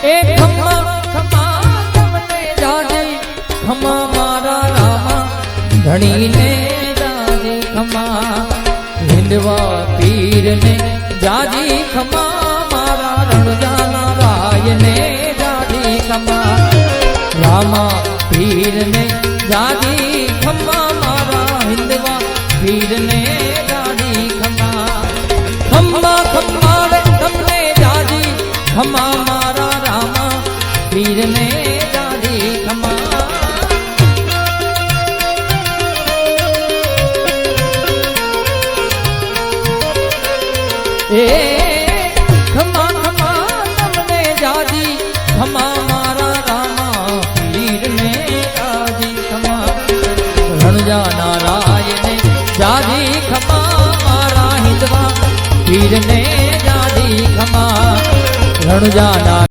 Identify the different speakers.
Speaker 1: એ ખમા ખમા તમને જાજી ખમા મારા રામા ધણીને જાજી ખમા હિંદવા પીરને જાજી ખમા મારા રણજાના રાયને જાજી ખમા રામા પીરને જાજી ખમા મારા હિંદવા પીરને જાજી ખમા ખમા ખમા તમને જાજી ખમા મારા રામા પીરને જાજી ખમા એ ખમા ખમા તમને જાજી ખમા મારા રામા પીરને જાજી ખમા રણજા નારાયણે જાજી ખમા મારા હિંદવા પીરને જાજી ખમા રણજા